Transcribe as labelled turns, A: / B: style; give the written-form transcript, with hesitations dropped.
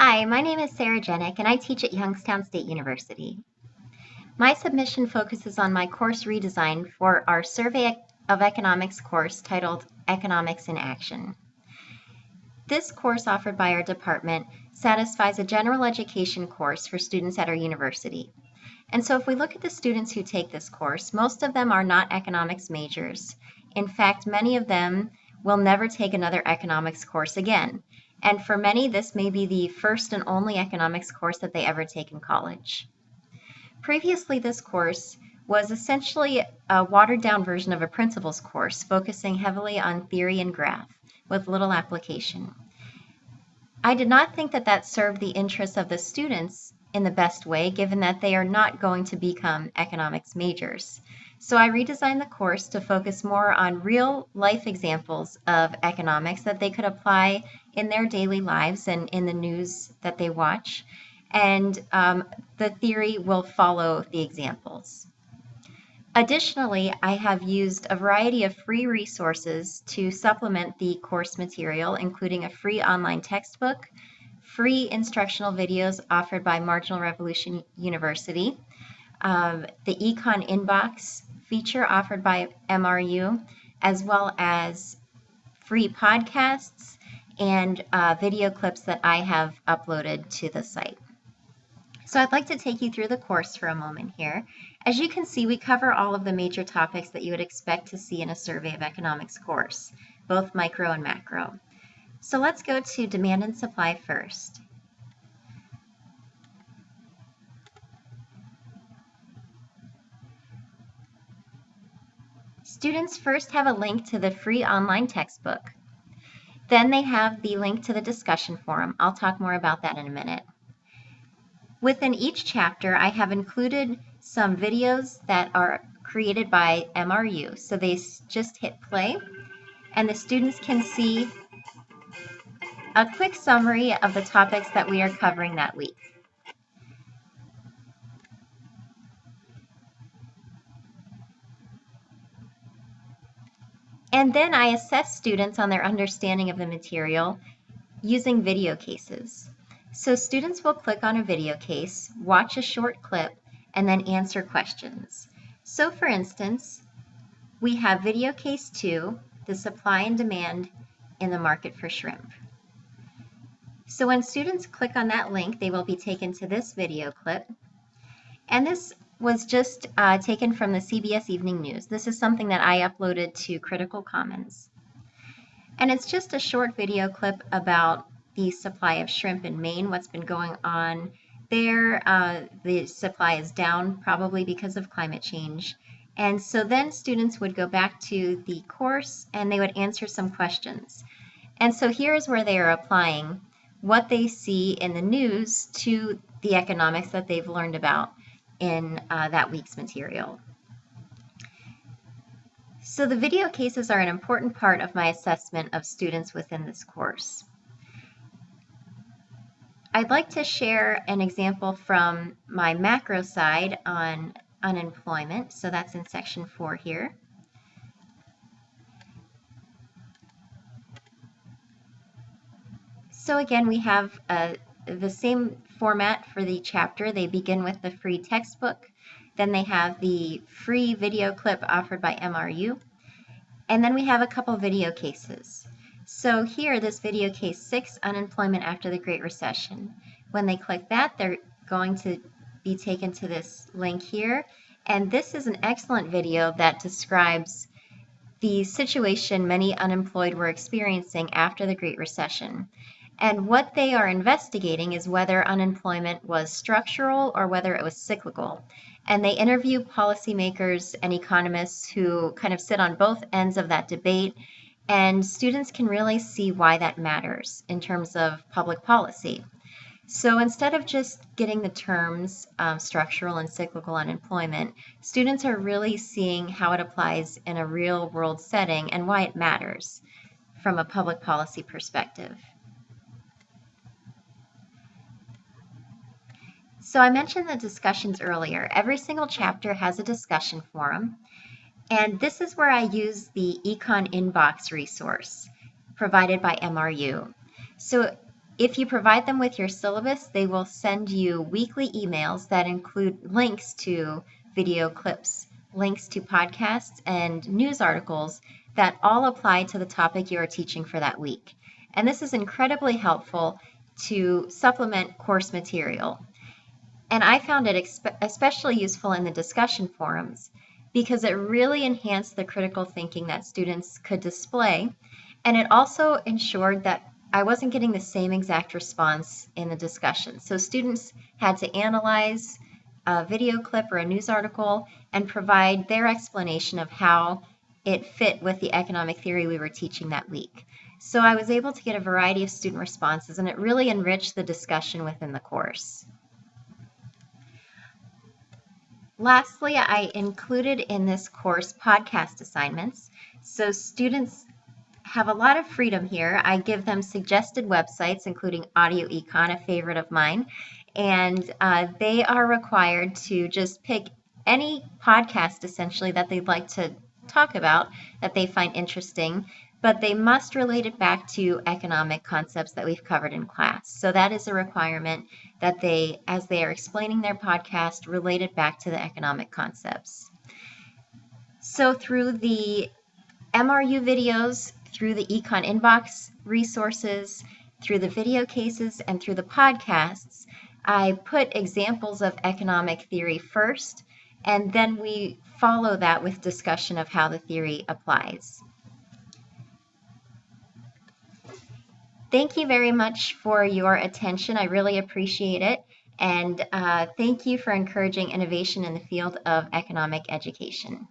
A: Hi, my name is Sarah Jenyk, and I teach at Youngstown State University. My submission focuses on my course redesign for our Survey of Economics course titled Economics in Action. This course offered by our department satisfies a general education course for students at our university. And so if we look at the students who take this course, most of them are not economics majors. In fact, many of them will never take another economics course again. And for many, this may be the first and only economics course that they ever take in college. Previously, this course was essentially a watered-down version of a principles course, focusing heavily on theory and graph, with little application. I did not think that that served the interests of the students in the best way, given that they are not going to become economics majors. So I redesigned the course to focus more on real life examples of economics that they could apply in their daily lives and in the news that they watch. And the theory will follow the examples. Additionally, I have used a variety of free resources to supplement the course material, including a free online textbook, free instructional videos offered by Marginal Revolution University, the Econ Inbox feature offered by MRU, as well as free podcasts and video clips that I have uploaded to the site. So I'd like to take you through the course for a moment here. As you can see, we cover all of the major topics that you would expect to see in a Survey of Economics course, both micro and macro. So let's go to demand and supply first. Students first have a link to the free online textbook. Then they have the link to the discussion forum. I'll talk more about that in a minute. Within each chapter, I have included some videos that are created by MRU. So they just hit play, and the students can see a quick summary of the topics that we are covering that week. And then I assess students on their understanding of the material using video cases. So students will click on a video case, watch a short clip, and then answer questions. So for instance, we have video case 2, the supply and demand in the market for shrimp. So when students click on that link, they will be taken to this video clip. And this was just taken from the CBS Evening News. This is something that I uploaded to Critical Commons. And it's just a short video clip about the supply of shrimp in Maine, what's been going on there. The supply is down probably because of climate change. And so then students would go back to the course and they would answer some questions. And so here's where they are applying what they see in the news to the economics that they've learned about in that week's material. So the video cases are an important part of my assessment of students within this course. I'd like to share an example from my macro side on unemployment. So that's in section 4 here. So again, we have the same format for the chapter. They begin with the free textbook, then they have the free video clip offered by MRU, and then we have a couple video cases. So here, this video case 6, unemployment after the Great Recession. When they click that, they're going to be taken to this link here, and this is an excellent video that describes the situation many unemployed were experiencing after the Great Recession. And what they are investigating is whether unemployment was structural or whether it was cyclical. And they interview policymakers and economists who kind of sit on both ends of that debate, and students can really see why that matters in terms of public policy. So instead of just getting the terms structural and cyclical unemployment, students are really seeing how it applies in a real world setting and why it matters from a public policy perspective. So I mentioned the discussions earlier. Every single chapter has a discussion forum, and this is where I use the Econ Inbox resource provided by MRU. So If you provide them with your syllabus, they will send you weekly emails that include links to video clips, links to podcasts, and news articles that all apply to the topic you are teaching for that week. And this is incredibly helpful to supplement course material. And I found it especially useful in the discussion forums because it really enhanced the critical thinking that students could display. And it also ensured that I wasn't getting the same exact response in the discussion. So students had to analyze a video clip or a news article and provide their explanation of how it fit with the economic theory we were teaching that week. So I was able to get a variety of student responses, and it really enriched the discussion within the course. Lastly, I included in this course podcast assignments. So students have a lot of freedom here. I give them suggested websites, including Audio Econ, a favorite of mine, and they are required to just pick any podcast essentially that they'd like to talk about that they find interesting, but they must relate it back to economic concepts that we've covered in class. So that is a requirement that they, as they are explaining their podcast, relate it back to the economic concepts. So through the MRU videos, through the Econ Inbox resources, through the video cases, and through the podcasts, I put examples of economic theory first, and then we follow that with discussion of how the theory applies. Thank you very much for your attention. I really appreciate it. And thank you for encouraging innovation in the field of economic education.